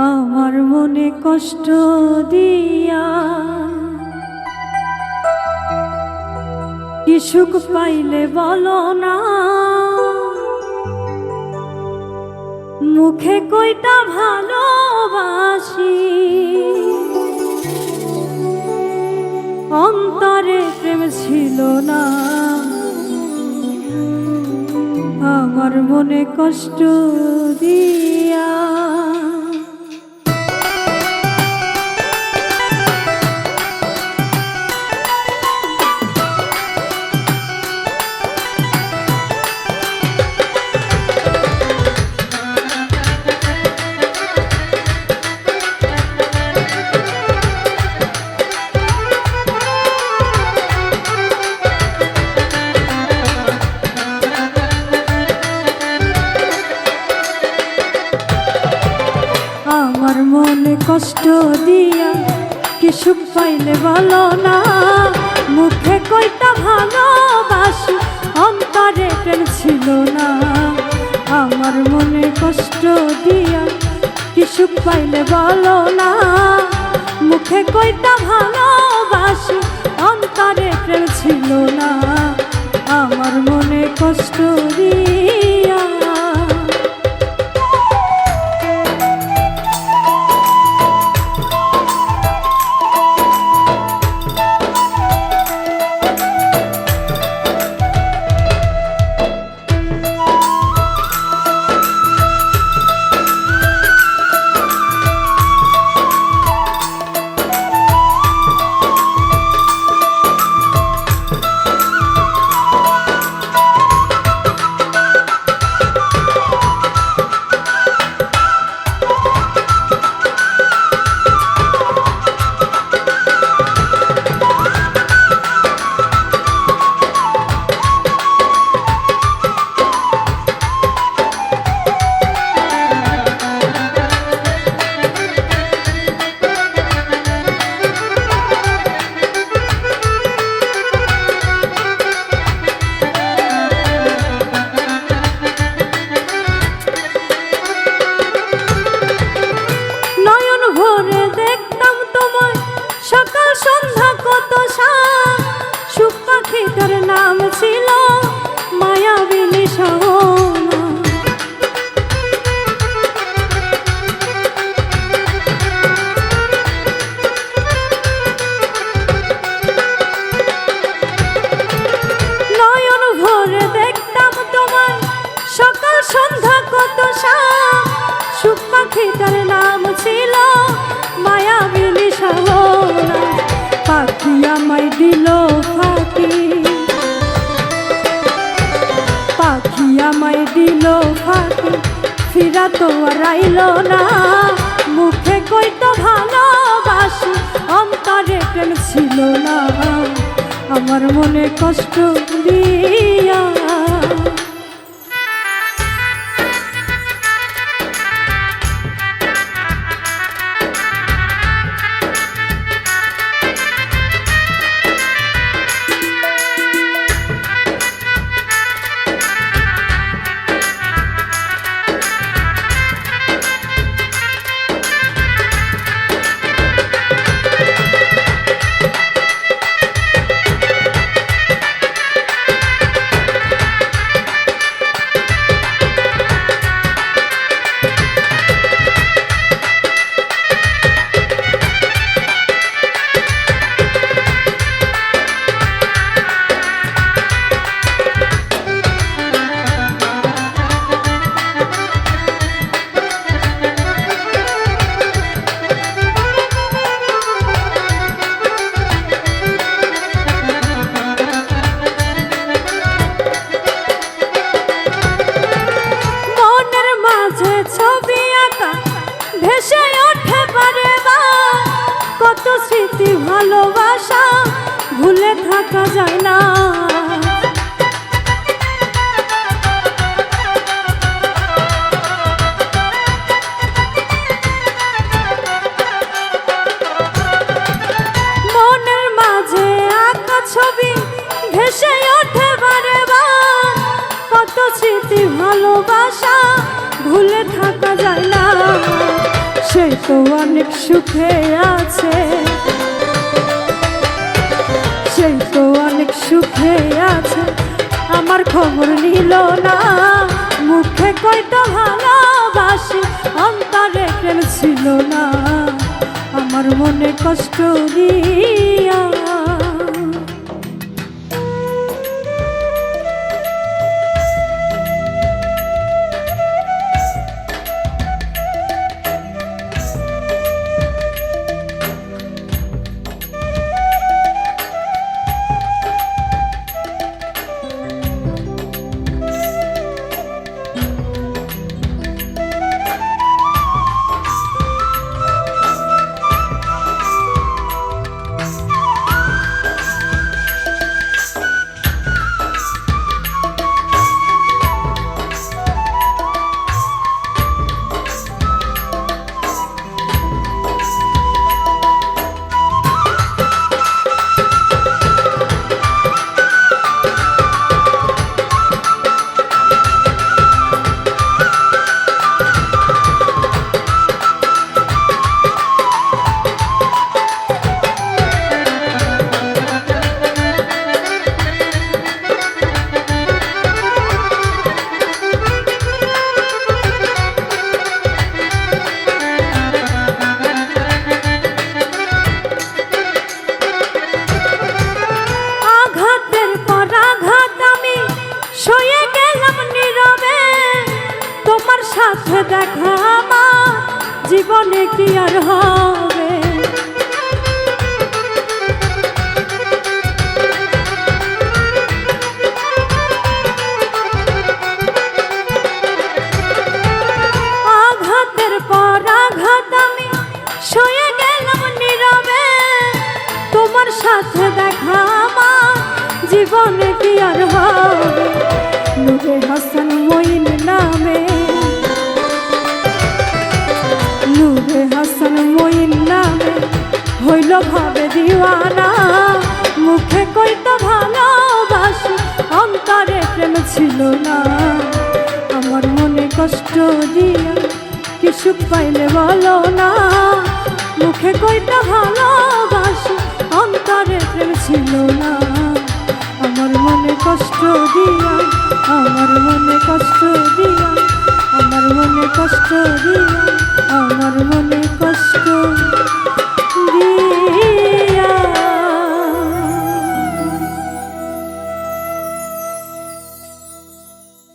আমার মনে কষ্ট দিয়া কি সুখ পাইলে বলো না, মুখে কইটা ভালোবাসি অন্তরে প্রেম ছিল না। আমার মনে কষ্ট দিয়া আমার মনে কষ্ট দিয়া কি সুখ পাইলে বলো না, মুখে কইটা ভালোবাসি অন্তরে প্রেম ছিল না। আমার মনে কষ্ট দিয়া কি সুখ পাইলে বলো না, মুখে কইটা ভালোবাসি অন্তরে প্রেম ছিল না। আমার মনে কষ্ট দিয়া সুখ পাখিটার নাম ছিল মায়াবিনী সোনা। নয়ন ভরে দেখতাম তোমার সকাল সন্ধ্যা কত সুখ পাখিটার নাম ছিল মায়াবিনী সোনা। পাখি আমায় দিল ফাঁকি, পাখি আমায় দিল ফাঁকি, ফিরা তো আর আইল না। মুখে কইতো ভালোবাসি অন্তরে প্রেম ছিল না। আমার মনে কষ্ট দিয়া ভেসে ওঠে বারে বার কত স্মৃতি ভালোবাসা ভুলে থাকা যায় না। মনের মাঝে আঁকা ছবি ভেসে ওঠে বারে বার কত স্মৃতি ভুলে থাকা যায় না, সে তো অনেক সুখে আছে, সেই তো অনেক সুখে আছে। আমার খবর নিল না, মুখে কইতো ভালোবাসি, অন্তরে প্রেম ছিল না, আমার মনে কষ্ট দিয়া। সাথে দেখা আমার জীবনে কি আর হবে, আঘাতের পর আঘাত আমি সয়ে গেলাম নীরবে, তোমার সাথে দেখা আমার জীবনে কি আর হবে। নূরে হাসান মঈন নামে, নূরে হাসান মঈন নামে হইল ভাবে দিওয়ানা, মুখে কইতো ভালোবাসি, অন্তরে প্রেম ছিল না, আমার মনে কষ্ট দিয়া কি সুখ পাইলে বলো না, মুখে কইতো ভালোবাসি, অন্তরে প্রেম ছিল না, আমার মনে কষ্ট দিয়া, আমার মনে কষ্ট দিয়া, আমার মনে কষ্ট দিয়া, আমার মনে কষ্ট